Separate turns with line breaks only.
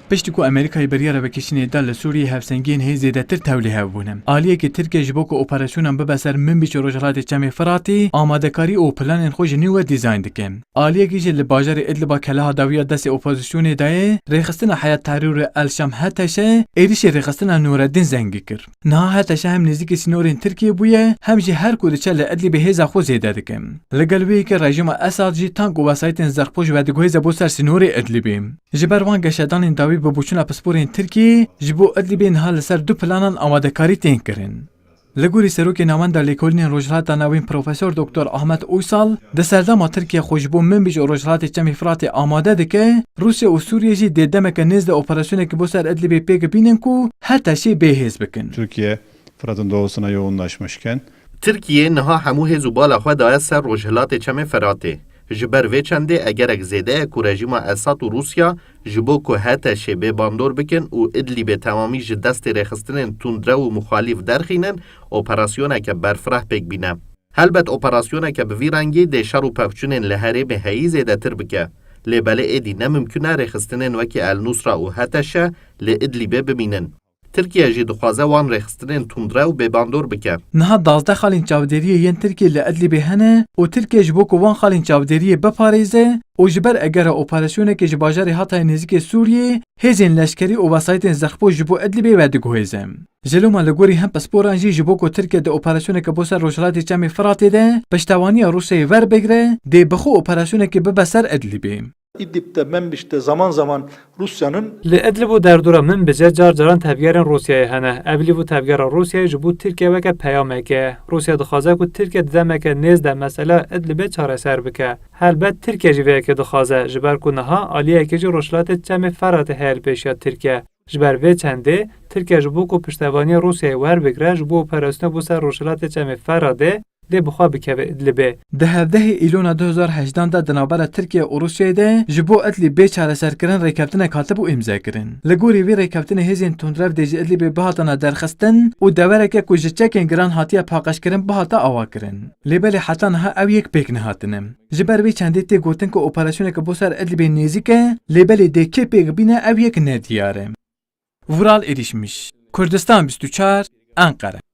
پشتی کو امریکای بریاره بکشینه دل سوریه هفسنگین هی زیادتر تولیه بونم. آلیه که ترکیه جبوک اپراسیونم ببسر من بیچ روجرات چمی فراتی آماده کاری او پلان خوش نیو دیزاین دکم. آلیه که جل باجر ادلب کلاه داویه دست اپوزیسیون دای رخصتن حیات تحریر الشام هتشه ایریش رخصتن نوردین زنگی کر. نه هتشه هم نزدیک سینورین ترکیه بویه هم جی هر کود چل ادلی به هزا خو زیاده دکم. لگلوی که رژیم اساد جی تانک و وسایت زرپوش و دگویز بوسر سینور ادلی جبر وان گشتان داوی به بوچنا پاسپورین ترکیه جبو ادلی حال سر دو پلانان آماده کاری تین کرن. لگوری سروک نامنده لیکولین روجرات نوین پروفسور دکتر احمد اویسال ده سردام ترکیه خوشبو من بیش روجرات چمی فرات آماده دکه روسیه و سوریه جی دیدمه که نزد اپراسیونه که بسر ادلی پیگ بینن کو حتی شی بهز بکن.
Türkiye Fırat'ın doğusuna yoğunlaşmışken
Türkiye niha hemû hêz û bala xwe daye ser rojhilatê çemê Feratê. Ji ber vê çendê egerek zêde ku rejîma Esad û Rûsya ji bo ku hete şêbê bandor bikin û Idlibê temamî ji destê rêxistinên tundrew û muxalîf derxînin, operasyoneke berfireh pêk bîne. Helbet operasyoneke bi vî rengî dê şer û pevçûnên li herêmê heyî zêdetir bike. Lê belê êdî nemimkün e rêxistinên wekî El Nusra û Heteşe li Idlibê bimînin. Türkiye jî dixwaze wan rêxistinên tundrew bêbandor bike.
Niha 12 xalên çavdêriyê yên Tirkiye li Idlibê hene û Tirkiye ji bo ku wan xalên çavdêriyê biparêze û ji ber egera operasyonekê ji bajarê Hatayê nêzîkê Sûriyê hêzên leşkerî û wesayetên zexpû ji bo Idlibê vediguhêze. Jeloma li gorî hem pasporan jî ji bo ku Tirkiye di operasyoneke bo ser rojhilatê çemê Firatê de piştevaniya Rûsyayê werbigire dê bixwe operasyonekê bibe ser Idlibê.
İdlib'de Menbiş'te zaman zaman Rusya'nın
Li Idlib û derdora min bice car caran tevgerên Rûsyayê hene. Evlî û tevgera Rûsyayê ji bo Tirkiye weke peyameke. Rûsya dixwaze ku Tirkiye di demeke nêz de mesela Idlibê çareser bike. Helbet Tirkiye jî vê yekê dixwaze ji ber ku niha aliyekê jî rojhilatê çemê Feratê heye li pêşiya Tirkiye. Ji ber vê çendê Tirkiye ji bo ku piştevaniya Rûsyayê werbigire ji bo operasyona bo ser rojhilatê çemê Feratê dê bixwe bikeve Idlibê.
Di hevdehê îlona 2018 de di navbera Tirkiye û Rûsyayê de ji bo Idlibê çareserkirin rêkeftinek hatibû îmzakirin. Li gorî vê rêkeftinê hêzên tundrev dê ji Idlibê bihatine derxistin û devereke ku ji çekên giran hatiye paqeşkirin bihata awakirin. Lê belê heta niha ew yek pêk nehatine. Ji ber vê çendê tê gotin ku operasyoneke bo ser Idlibê nêzik e, lê belê dê kê pêk bîne ew yek nediyar e. Vural êrişmiş. Kurdistan 24 Ankara.